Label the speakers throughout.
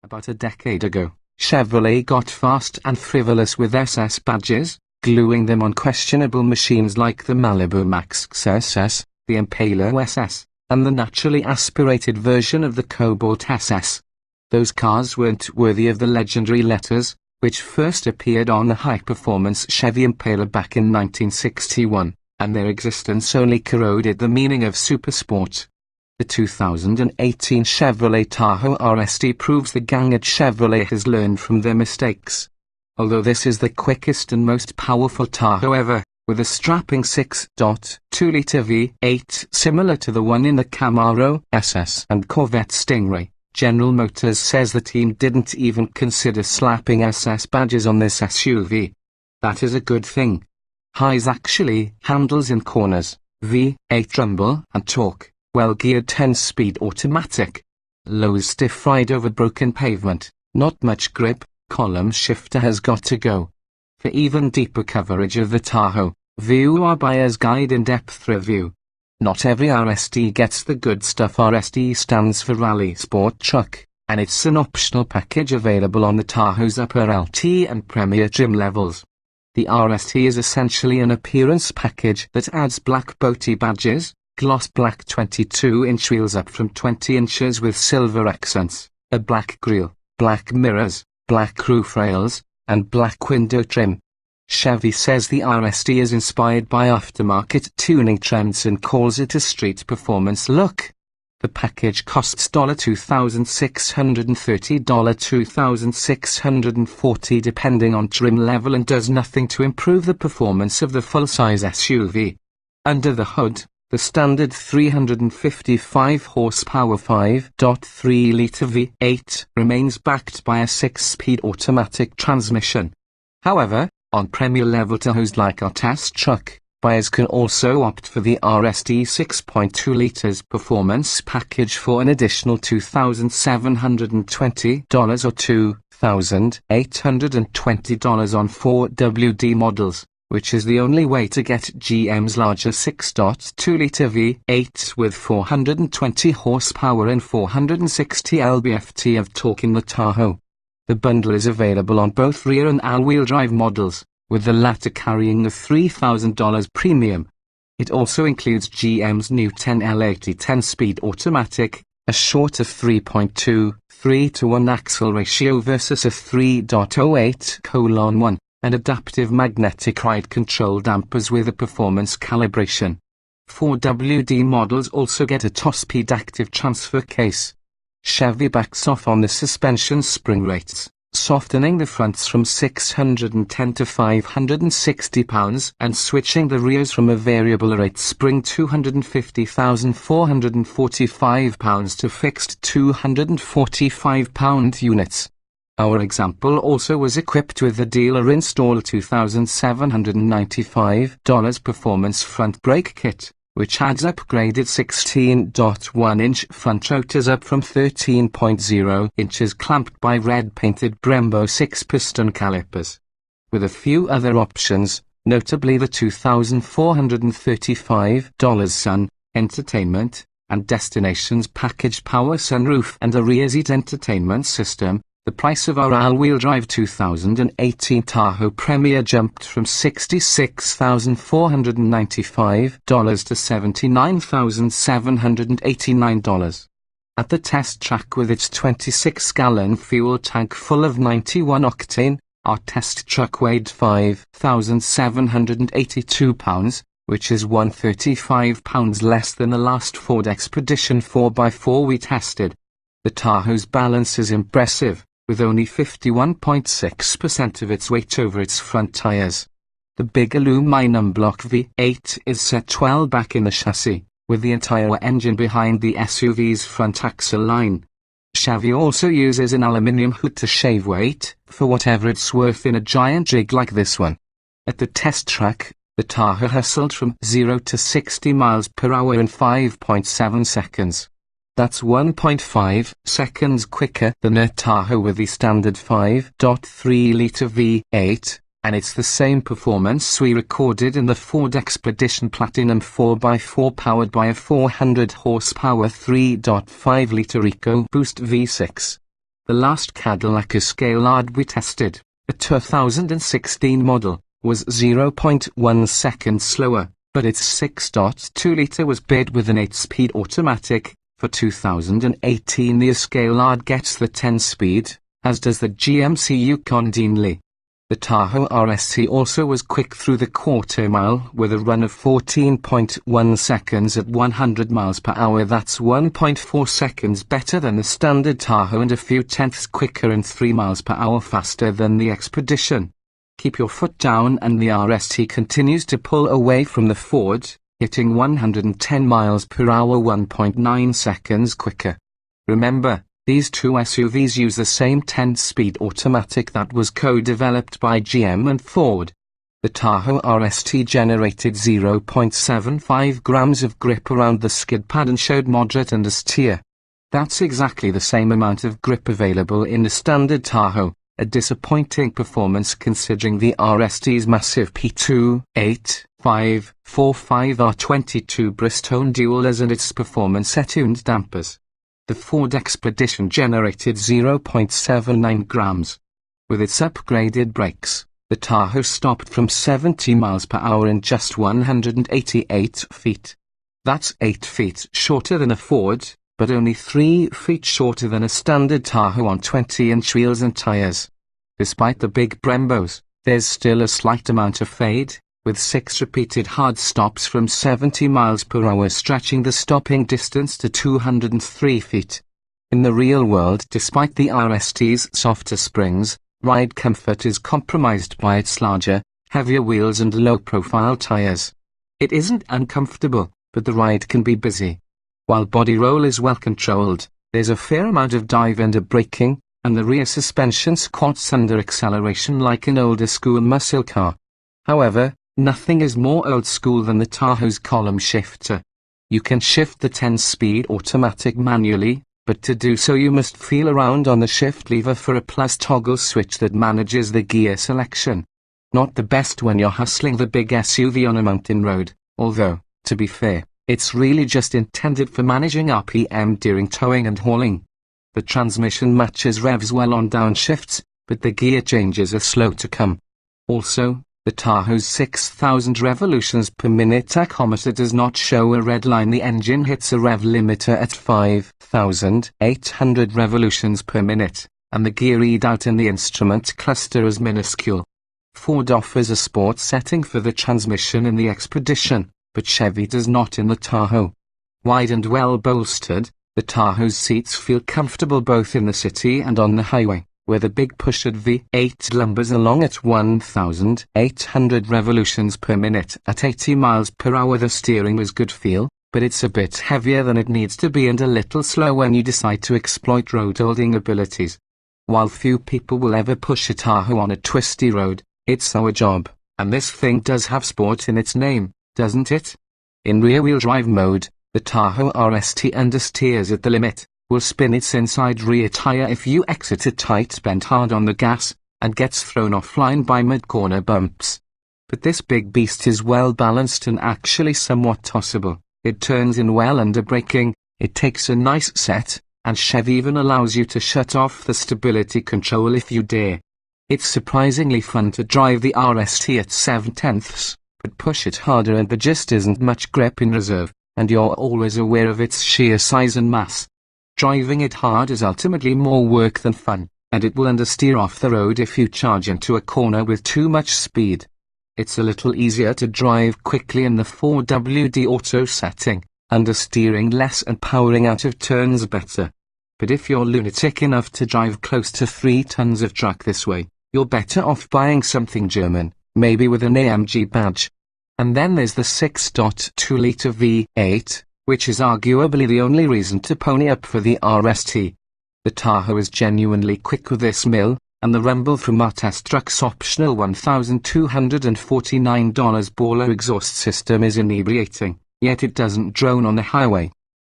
Speaker 1: About a decade ago, Chevrolet got fast and frivolous with SS badges, gluing them on questionable machines like the Malibu Maxx SS, the Impala SS, and the naturally aspirated version of the Cobalt SS. Those cars weren't worthy of the legendary letters, which first appeared on the high-performance Chevy Impala back in 1961, and their existence only corroded the meaning of supersport. The 2018 Chevrolet Tahoe RST proves the gang at Chevrolet has learned from their mistakes. Although this is the quickest and most powerful Tahoe ever, with a strapping 6.2-liter V8 similar to the one in the Camaro SS and Corvette Stingray, General Motors says the team didn't even consider slapping SS badges on this SUV. That is a good thing. Highs actually handles in corners, V8 rumble and torque. Well-geared 10-speed automatic. Lows stiff ride over broken pavement, not much grip, column shifter has got to go. For even deeper coverage of the Tahoe, view our buyer's guide in-depth review. Not every RST gets the good stuff. RST stands for Rally Sport Truck, and it's an optional package available on the Tahoe's upper LT and Premier trim levels. The RST is essentially an appearance package that adds black boaty badges, gloss black 22-inch wheels up from 20 inches with silver accents, a black grille, black mirrors, black roof rails, and black window trim. Chevy says the RST is inspired by aftermarket tuning trends and calls it a street performance look. The package costs $2,630, $2,640 depending on trim level, and does nothing to improve the performance of the full-size SUV. Under the hood, the standard 355 horsepower 5.3-liter V8 remains backed by a 6-speed automatic transmission. However, on Premier level Tahoes like our test truck, buyers can also opt for the RST 6.2 liters performance package for an additional $2,720 or $2,820 on 4WD models, which is the only way to get GM's larger 6.2-liter V8 with 420 horsepower and 460 lb-ft of torque in the Tahoe. The bundle is available on both rear and all-wheel drive models, with the latter carrying the $3,000 premium. It also includes GM's new 10L80 10-speed automatic, a shorter 3.23-to-1 axle ratio versus a 3.08:1, and adaptive magnetic ride control dampers with a performance calibration. 4WD models also get a top-speed active transfer case. Chevy backs off on the suspension spring rates, softening the fronts from 610 to 560 pounds and switching the rears from a variable rate spring 250,445 pounds to fixed 245 pound units. Our example also was equipped with the dealer-installed $2,795 performance front brake kit, which adds upgraded 16.1-inch front rotors up from 13.0 inches clamped by red-painted Brembo 6-piston calipers. With a few other options, notably the $2,435 Sun, Entertainment, and Destinations packaged power sunroof and a rear seat entertainment system, the price of our all-wheel drive 2018 Tahoe Premier jumped from $66,495 to $79,789. At the test track with its 26-gallon fuel tank full of 91 octane, our test truck weighed 5,782 pounds, which is 135 pounds less than the last Ford Expedition 4x4 we tested. The Tahoe's balance is impressive, with only 51.6% of its weight over its front tires. The big aluminum block V8 is set well back in the chassis, with the entire engine behind the SUV's front axle line. Chevy also uses an aluminium hood to shave weight, for whatever it's worth in a giant rig like this one. At the test track, the Tahoe hustled from 0 to 60 miles per hour in 5.7 seconds. That's 1.5 seconds quicker than a Tahoe with the standard 5.3-liter V8, and it's the same performance we recorded in the Ford Expedition Platinum 4x4 powered by a 400 horsepower 3.5-liter EcoBoost V6. The last Cadillac Escalade we tested, a 2016 model, was 0.1 seconds slower, but its 6.2-litre was bid with an 8-speed automatic. For 2018 the Escalade gets the 10-speed, as does the GMC Yukon Deanly. The Tahoe RST also was quick through the quarter mile with a run of 14.1 seconds at 100 miles per hour. That's 1.4 seconds better than the standard Tahoe and a few tenths quicker and 3 miles per hour faster than the Expedition. Keep your foot down and the RST continues to pull away from the Ford, hitting 110 miles per hour 1.9 seconds quicker. Remember, these two SUVs use the same 10-speed automatic that was co-developed by GM and Ford. The Tahoe RST generated 0.75 grams of grip around the skid pad and showed moderate understeer. That's exactly the same amount of grip available in the standard Tahoe, a disappointing performance considering the RST's massive P2.8545R22 Bristone dualers and its performance-attuned dampers. The Ford Expedition generated 0.79 grams. With its upgraded brakes, the Tahoe stopped from 70 miles per hour in just 188 feet. That's 8 feet shorter than a Ford, but only 3 feet shorter than a standard Tahoe on 20-inch wheels and tires. Despite the big Brembos, there's still a slight amount of fade, with 6 repeated hard stops from 70 miles per hour stretching the stopping distance to 203 feet. In the real world, despite the RST's softer springs, ride comfort is compromised by its larger, heavier wheels and low-profile tires. It isn't uncomfortable, but the ride can be busy. While body roll is well controlled, there's a fair amount of dive under braking, and the rear suspension squats under acceleration like an older school muscle car. However, nothing is more old school than the Tahoe's column shifter. You can shift the 10-speed automatic manually, but to do so you must feel around on the shift lever for a plus toggle switch that manages the gear selection. Not the best when you're hustling the big SUV on a mountain road, although, to be fair, it's really just intended for managing RPM during towing and hauling. The transmission matches revs well on downshifts, but the gear changes are slow to come. Also, the Tahoe's 6,000 revolutions per minute tachometer does not show a red line. The engine hits a rev limiter at 5,800 revolutions per minute, and the gear readout in the instrument cluster is minuscule. Ford offers a sport setting for the transmission in the Expedition, but Chevy does not in the Tahoe. Wide and well bolstered, the Tahoe's seats feel comfortable both in the city and on the highway, where the big pushed V8 lumbers along at 1,800 revolutions per minute at 80 miles per hour. The steering is good feel, but it's a bit heavier than it needs to be and a little slow when you decide to exploit road holding abilities. While few people will ever push a Tahoe on a twisty road, it's our job, and this thing does have sport in its name, doesn't it? In rear-wheel drive mode, the Tahoe RST understeers at the limit, will spin its inside rear tire if you exit a tight bend hard on the gas, and gets thrown offline by mid-corner bumps. But this big beast is well balanced and actually somewhat tossable. It turns in well under braking, it takes a nice set, and Chevy even allows you to shut off the stability control if you dare. It's surprisingly fun to drive the RST at 7/10, but push it harder and there just isn't much grip in reserve, and you're always aware of its sheer size and mass. Driving it hard is ultimately more work than fun, and it will understeer off the road if you charge into a corner with too much speed. It's a little easier to drive quickly in the 4WD auto setting, understeering less and powering out of turns better. But if you're lunatic enough to drive close to 3 tons of truck this way, you're better off buying something German, maybe with an AMG badge. And then there's the 6.2-litre V8, which is arguably the only reason to pony up for the RST. The Tahoe is genuinely quick with this mill, and the rumble from our test truck's optional $1,249 baller exhaust system is inebriating, yet it doesn't drone on the highway.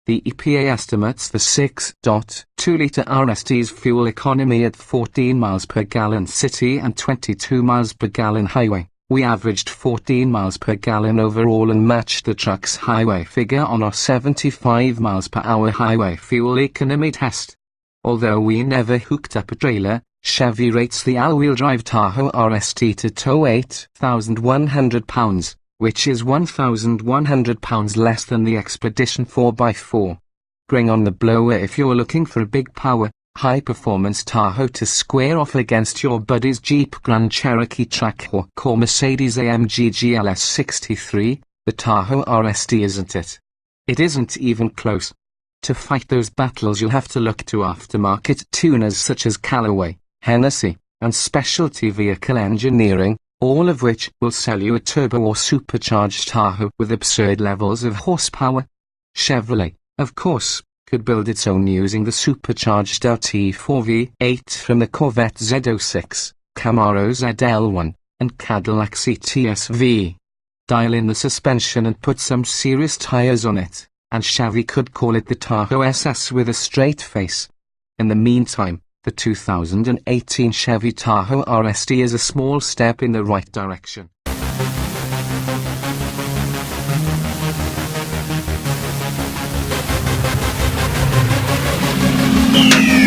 Speaker 1: The EPA estimates the 6.2-litre RST's fuel economy at 14 miles per gallon city and 22 miles per gallon highway. We averaged 14 miles per gallon overall and matched the truck's highway figure on our 75 miles per hour highway fuel economy test. Although we never hooked up a trailer, Chevy rates the all-wheel drive Tahoe RST to tow 8,100 pounds, which is 1,100 pounds less than the Expedition 4x4. Bring on the blower if you're looking for a big power, high-performance Tahoe to square off against your buddy's Jeep Grand Cherokee Tracker or Mercedes-AMG GLS 63, the Tahoe RST isn't it. It isn't even close. To fight those battles you'll have to look to aftermarket tuners such as Callaway, Hennessy, and Specialty Vehicle Engineering, all of which will sell you a turbo or supercharged Tahoe with absurd levels of horsepower. Chevrolet, of course, could build its own using the supercharged RT4 V8 from the Corvette Z06, Camaro ZL1, and Cadillac CTS-V. Dial in the suspension and put some serious tires on it, and Chevy could call it the Tahoe SS with a straight face. In the meantime, the 2018 Chevy Tahoe RST is a small step in the right direction.
Speaker 2: Yeah.